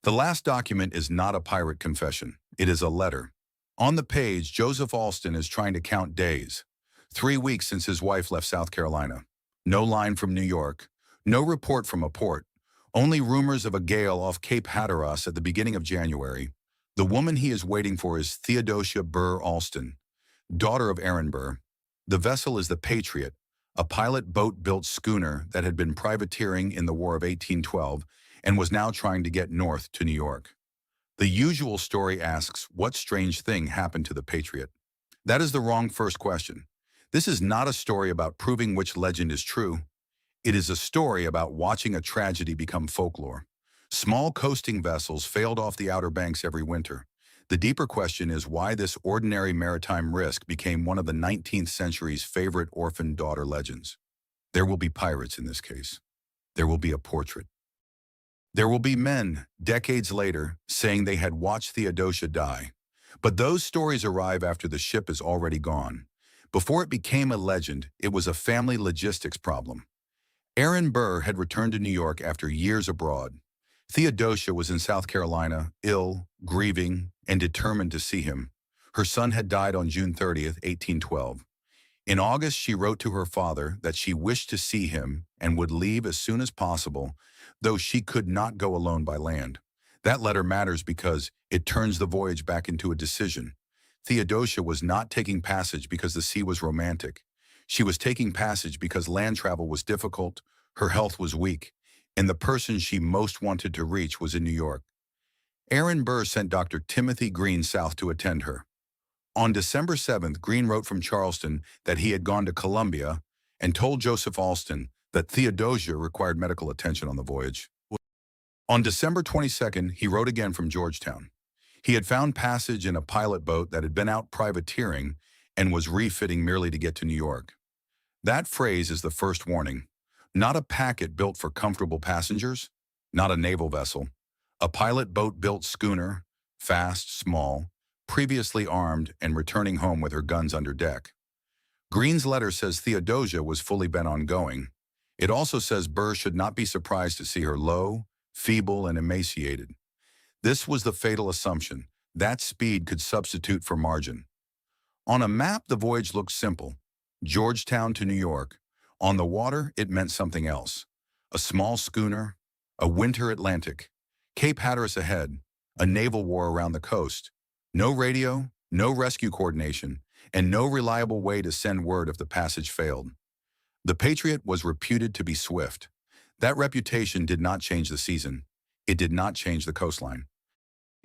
The last document is not a pirate confession. It is a letter. On the page, Joseph Alston is trying to count days. 3 weeks since his wife left South Carolina. No line from New York. No report from a port. Only rumors of a gale off Cape Hatteras at the beginning of January. The woman he is waiting for is Theodosia Burr Alston, daughter of Aaron Burr. The vessel is the Patriot, a pilot boat-built schooner that had been privateering in the War of 1812 and was now trying to get north to New York. The usual story asks, what strange thing happened to the Patriot? That is the wrong first question. This is not a story about proving which legend is true. It is a story about watching a tragedy become folklore. Small coasting vessels failed off the Outer Banks every winter. The deeper question is why this ordinary maritime risk became one of the 19th century's favorite orphan daughter legends. There will be pirates in this case. There will be a portrait. There will be men, decades later, saying they had watched Theodosia die. But those stories arrive after the ship is already gone. Before it became a legend, it was a family logistics problem. Aaron Burr had returned to New York after years abroad. Theodosia was in South Carolina, ill, grieving, and determined to see him. Her son had died on June 30th, 1812. In August, she wrote to her father that she wished to see him and would leave as soon as possible, though she could not go alone by land. That letter matters because it turns the voyage back into a decision. Theodosia was not taking passage because the sea was romantic. She was taking passage because land travel was difficult, her health was weak, and the person she most wanted to reach was in New York. Aaron Burr sent Dr. Timothy Green south to attend her. On December 7th, Green wrote from Charleston that he had gone to Columbia and told Joseph Alston that Theodosia required medical attention on the voyage. On December 22nd, he wrote again from Georgetown. He had found passage in a pilot boat that had been out privateering and was refitting merely to get to New York. That phrase is the first warning. Not a packet built for comfortable passengers, not a naval vessel. A pilot boat-built schooner, fast, small, previously armed and returning home with her guns under deck. Green's letter says Theodosia was fully bent on going. It also says Burr should not be surprised to see her low, feeble, and emaciated. This was the fatal assumption. That speed could substitute for margin. On a map, the voyage looked simple. Georgetown to New York. On the water, it meant something else. A small schooner, a winter Atlantic, Cape Hatteras ahead, a naval war around the coast. No radio, no rescue coordination, and no reliable way to send word if the passage failed. The Patriot was reputed to be swift. That reputation did not change the season. It did not change the coastline.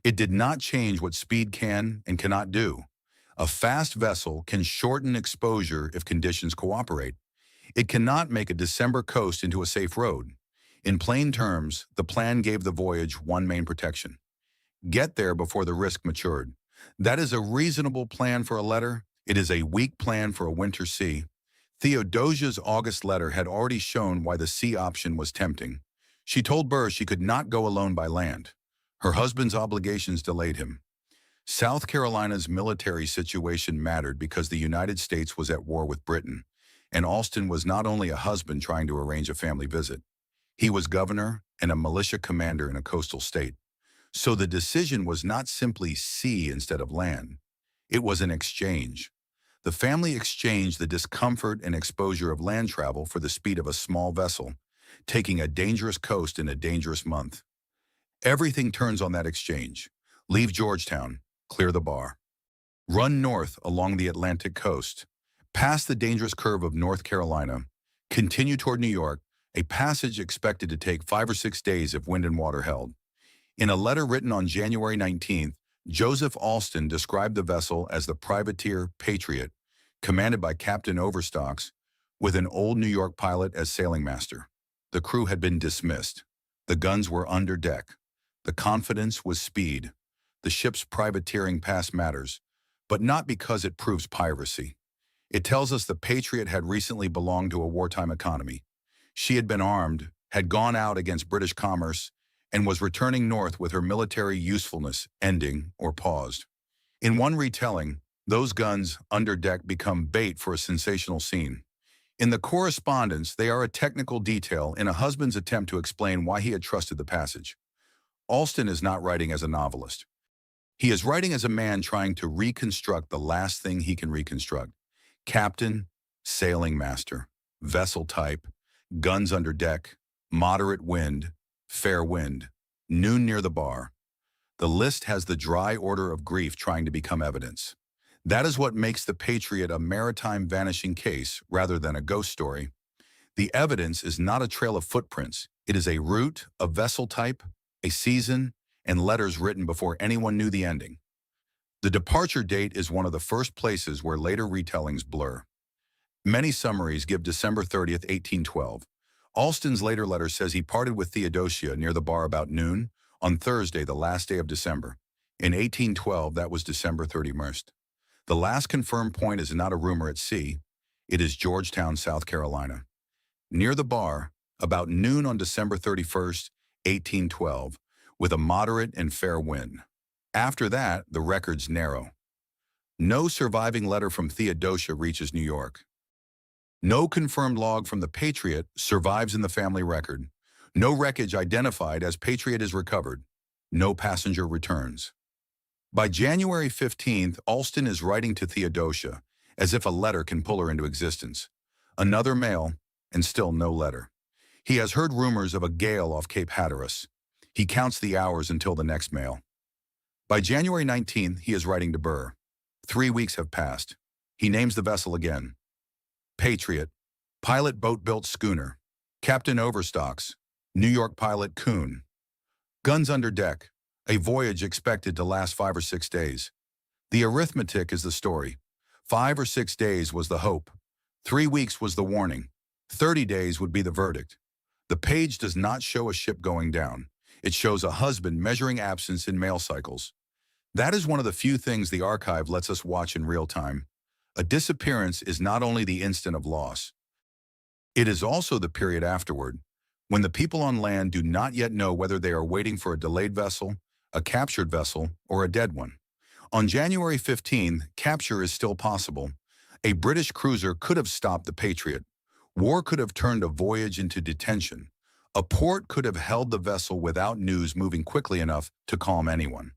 It did not change what speed can and cannot do. A fast vessel can shorten exposure if conditions cooperate. It cannot make a December coast into a safe road. In plain terms, the plan gave the voyage one main protection: get there before the risk matured. That is a reasonable plan for a letter. It is a weak plan for a winter sea. Theodosia's August letter had already shown why the sea option was tempting. She told Burr she could not go alone by land. Her husband's obligations delayed him. South Carolina's military situation mattered because the United States was at war with Britain, and Alston was not only a husband trying to arrange a family visit. He was governor and a militia commander in a coastal state. So the decision was not simply sea instead of land. It was an exchange. The family exchanged the discomfort and exposure of land travel for the speed of a small vessel, taking a dangerous coast in a dangerous month. Everything turns on that exchange. Leave Georgetown, clear the bar. Run north along the Atlantic coast, past the dangerous curve of North Carolina, continue toward New York, a passage expected to take 5 or 6 days if wind and water held. In a letter written on January 19th, Joseph Alston described the vessel as the privateer Patriot, commanded by Captain Overstocks, with an old New York pilot as sailing master. The crew had been dismissed. The guns were under deck. The confidence was speed. The ship's privateering past matters, but not because it proves piracy. It tells us the Patriot had recently belonged to a wartime economy. She had been armed, had gone out against British commerce, and was returning north with her military usefulness ending or paused. In one retelling, those guns under deck become bait for a sensational scene. In the correspondence, they are a technical detail in a husband's attempt to explain why he had trusted the passage. Alston is not writing as a novelist. He is writing as a man trying to reconstruct the last thing he can reconstruct. Captain, sailing master, vessel type, guns under deck, moderate wind, fair wind, noon near the bar. The list has the dry order of grief trying to become evidence. That is what makes the Patriot a maritime vanishing case rather than a ghost story. The evidence is not a trail of footprints. It is a route, a vessel type, a season, and letters written before anyone knew the ending. The departure date is one of the first places where later retellings blur. Many summaries give December 30th, 1812. Alston's later letter says he parted with Theodosia near the bar about noon on Thursday, the last day of December. In 1812, that was December 31st. The last confirmed point is not a rumor at sea. It is Georgetown, South Carolina. Near the bar, about noon on December 31st, 1812, with a moderate and fair wind. After that, the records narrow. No surviving letter from Theodosia reaches New York. No confirmed log from the Patriot survives in the family record. No wreckage identified as Patriot is recovered. No passenger returns. By January 15th, Alston is writing to Theodosia, as if a letter can pull her into existence. Another mail, and still no letter. He has heard rumors of a gale off Cape Hatteras. He counts the hours until the next mail. By January 19th, he is writing to Burr. 3 weeks have passed. He names the vessel again. Patriot, pilot boat-built schooner, Captain Overstocks, New York pilot Coon. Guns under deck, a voyage expected to last 5 or 6 days. The arithmetic is the story. 5 or 6 days was the hope. 3 weeks was the warning. 30 days would be the verdict. The page does not show a ship going down. It shows a husband measuring absence in mail cycles. That is one of the few things the archive lets us watch in real time. A disappearance is not only the instant of loss. It is also the period afterward, when the people on land do not yet know whether they are waiting for a delayed vessel, a captured vessel, or a dead one. On January 15th, capture is still possible. A British cruiser could have stopped the Patriot. War could have turned a voyage into detention. A port could have held the vessel without news moving quickly enough to calm anyone.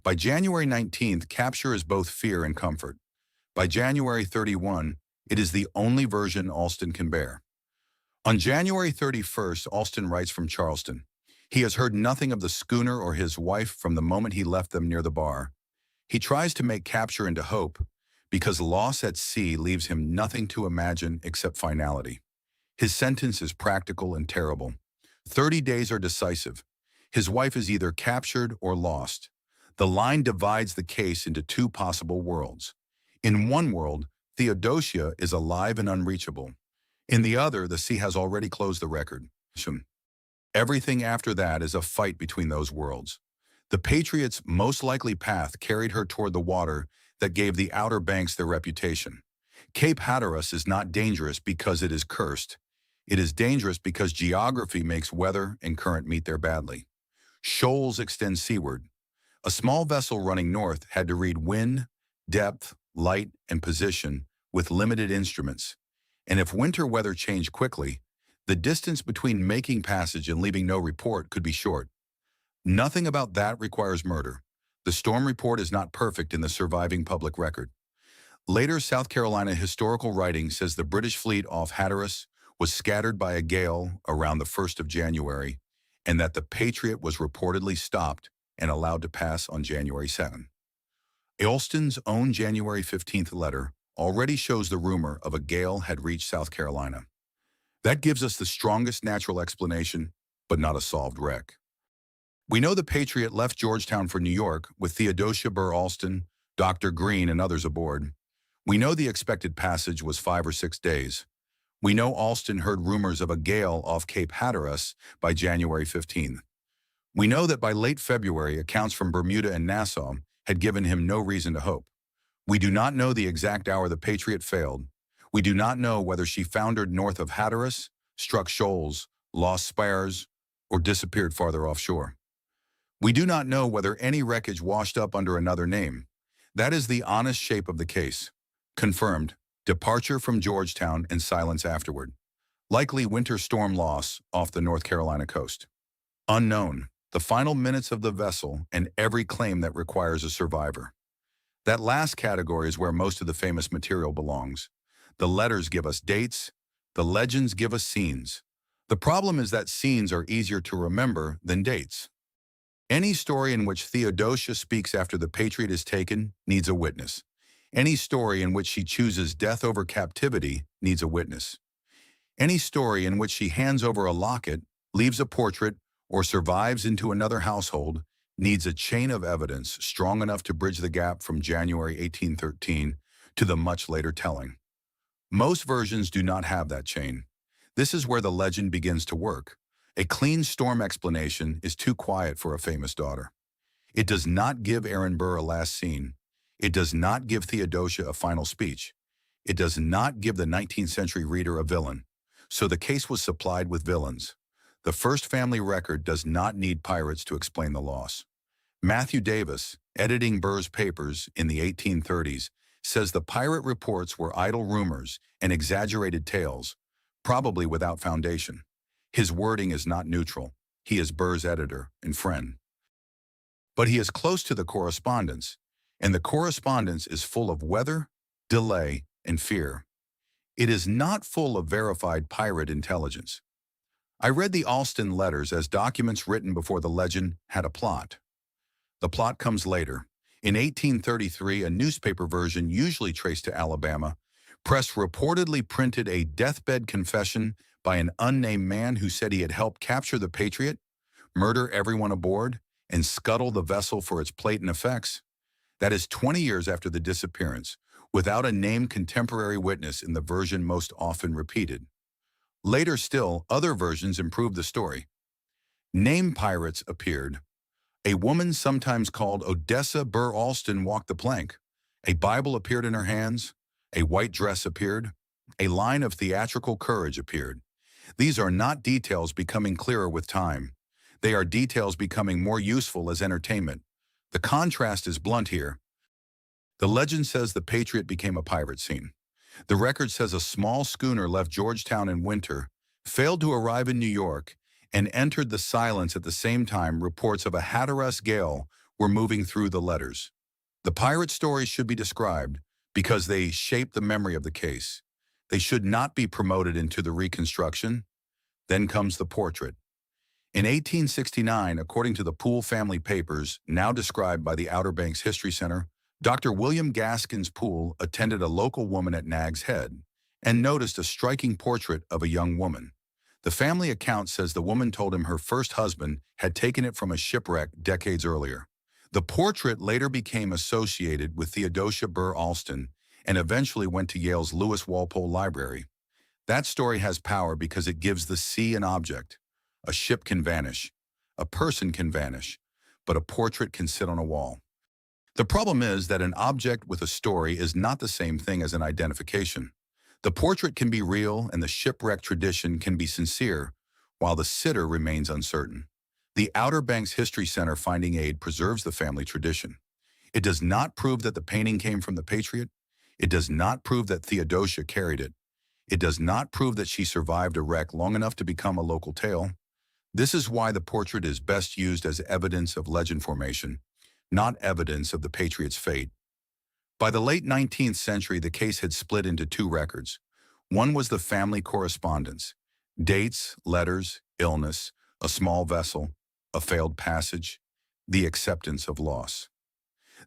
By January 19th, capture is both fear and comfort. By January 31, it is the only version Alston can bear. On January 31st, Alston writes from Charleston. He has heard nothing of the schooner or his wife from the moment he left them near the bar. He tries to make capture into hope, because loss at sea leaves him nothing to imagine except finality. His sentence is practical and terrible. 30 days are decisive. His wife is either captured or lost. The line divides the case into 2 possible worlds. In one world, Theodosia is alive and unreachable. In the other, the sea has already closed the record. Everything after that is a fight between those worlds. The Patriot's most likely path carried her toward the water that gave the Outer Banks their reputation. Cape Hatteras is not dangerous because it is cursed. It is dangerous because geography makes weather and current meet there badly. Shoals extend seaward. A small vessel running north had to read wind, depth, light, and position with limited instruments. And if winter weather changed quickly, the distance between making passage and leaving no report could be short. Nothing about that requires murder. The storm report is not perfect in the surviving public record. Later South Carolina historical writing says the British fleet off Hatteras was scattered by a gale around the 1st of January, and that the Patriot was reportedly stopped and allowed to pass on January 7. Alston's own January 15th letter already shows the rumor of a gale had reached South Carolina. That gives us the strongest natural explanation, but not a solved wreck. We know the Patriot left Georgetown for New York with Theodosia Burr Alston, Dr. Green, and others aboard. We know the expected passage was 5 or 6 days. We know Alston heard rumors of a gale off Cape Hatteras by January 15th. We know that by late February, accounts from Bermuda and Nassau had given him no reason to hope. We do not know the exact hour the Patriot failed. We do not know whether she foundered north of Hatteras, struck shoals, lost spars, or disappeared farther offshore. We do not know whether any wreckage washed up under another name. That is the honest shape of the case. Confirmed, departure from Georgetown and silence afterward. Likely winter storm loss off the North Carolina coast. Unknown, the final minutes of the vessel, and every claim that requires a survivor. That last category is where most of the famous material belongs. The letters give us dates, the legends give us scenes. The problem is that scenes are easier to remember than dates. Any story in which Theodosia speaks after the Patriot is taken needs a witness. Any story in which she chooses death over captivity needs a witness. Any story in which she hands over a locket, leaves a portrait, or survives into another household needs a chain of evidence strong enough to bridge the gap from January 1813 to the much later telling. Most versions do not have that chain. This is where the legend begins to work. A clean storm explanation is too quiet for a famous daughter. It does not give Aaron Burr a last scene. It does not give Theodosia a final speech. It does not give the 19th century reader a villain. So the case was supplied with villains. The first family record does not need pirates to explain the loss. Matthew Davis, editing Burr's papers in the 1830s, says the pirate reports were idle rumors and exaggerated tales, probably without foundation. His wording is not neutral. He is Burr's editor and friend. But he is close to the correspondence, and the correspondence is full of weather, delay, and fear. It is not full of verified pirate intelligence. I read the Alston letters as documents written before the legend had a plot. The plot comes later. In 1833, a newspaper version usually traced to Alabama, press reportedly printed a deathbed confession by an unnamed man who said he had helped capture the Patriot, murder everyone aboard, and scuttle the vessel for its plate and effects. That is 20 years after the disappearance, without a named contemporary witness in the version most often repeated. Later still, other versions improved the story. Named pirates appeared. A woman sometimes called Theodosia Burr Alston walked the plank. A Bible appeared in her hands. A white dress appeared. A line of theatrical courage appeared. These are not details becoming clearer with time. They are details becoming more useful as entertainment. The contrast is blunt here. The legend says the Patriot became a pirate scene. The record says a small schooner left Georgetown in winter, failed to arrive in New York, and entered the silence at the same time reports of a Hatteras gale were moving through the letters. The pirate stories should be described because they shape the memory of the case. They should not be promoted into the reconstruction. Then comes the portrait. In 1869, according to the Poole family papers, now described by the Outer Banks History Center, Dr. William Gaskins Poole attended a local woman at Nag's Head and noticed a striking portrait of a young woman. The family account says the woman told him her first husband had taken it from a shipwreck decades earlier. The portrait later became associated with Theodosia Burr Alston and eventually went to Yale's Lewis Walpole Library. That story has power because it gives the sea an object. A ship can vanish, a person can vanish, but a portrait can sit on a wall. The problem is that an object with a story is not the same thing as an identification. The portrait can be real and the shipwreck tradition can be sincere, while the sitter remains uncertain. The Outer Banks History Center finding aid preserves the family tradition. It does not prove that the painting came from the Patriot. It does not prove that Theodosia carried it. It does not prove that she survived a wreck long enough to become a local tale. This is why the portrait is best used as evidence of legend formation, not evidence of the Patriot's fate. By the late 19th century, the case had split into two records. One was the family correspondence, dates, letters, illness, a small vessel, a failed passage, the acceptance of loss.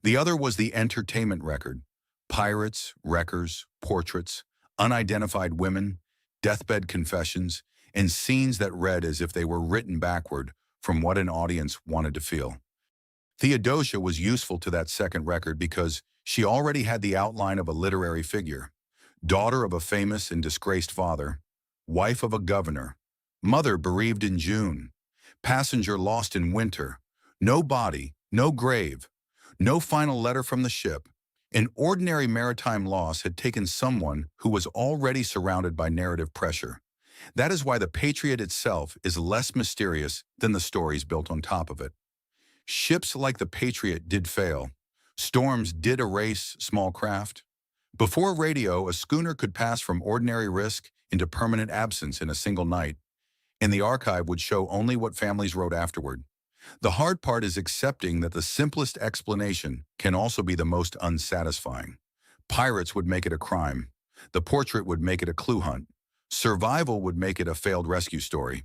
The other was the entertainment record, pirates, wreckers, portraits, unidentified women, deathbed confessions, and scenes that read as if they were written backward from what an audience wanted to feel. Theodosia was useful to that second record because she already had the outline of a literary figure, daughter of a famous and disgraced father, wife of a governor, mother bereaved in June, passenger lost in winter, no body, no grave, no final letter from the ship. An ordinary maritime loss had taken someone who was already surrounded by narrative pressure. That is why the Patriot itself is less mysterious than the stories built on top of it. Ships like the Patriot did fail. Storms did erase small craft. Before radio, a schooner could pass from ordinary risk into permanent absence in a single night, and the archive would show only what families wrote afterward. The hard part is accepting that the simplest explanation can also be the most unsatisfying. Pirates would make it a crime. The portrait would make it a clue hunt. Survival would make it a failed rescue story.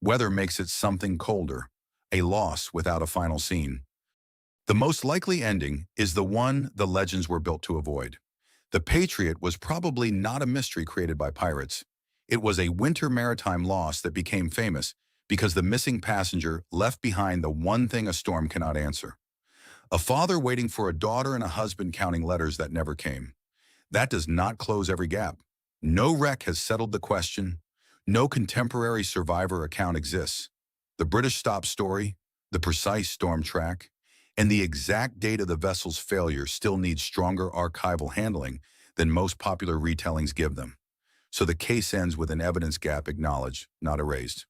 Weather makes it something colder, a loss without a final scene. The most likely ending is the one the legends were built to avoid. The Patriot was probably not a mystery created by pirates. It was a winter maritime loss that became famous because the missing passenger left behind the one thing a storm cannot answer. A father waiting for a daughter and a husband counting letters that never came. That does not close every gap. No wreck has settled the question. No contemporary survivor account exists. The British stop story, the precise storm track, and the exact date of the vessel's failure still needs stronger archival handling than most popular retellings give them. So the case ends with an evidence gap acknowledged, not erased.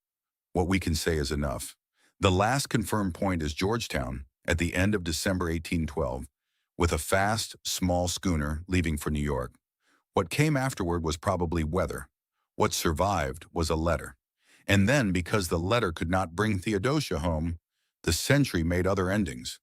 What we can say is enough. The last confirmed point is Georgetown at the end of December 1812, with a fast, small schooner leaving for New York. What came afterward was probably weather. What survived was a letter. And then, because the letter could not bring Theodosia home, the century made other endings.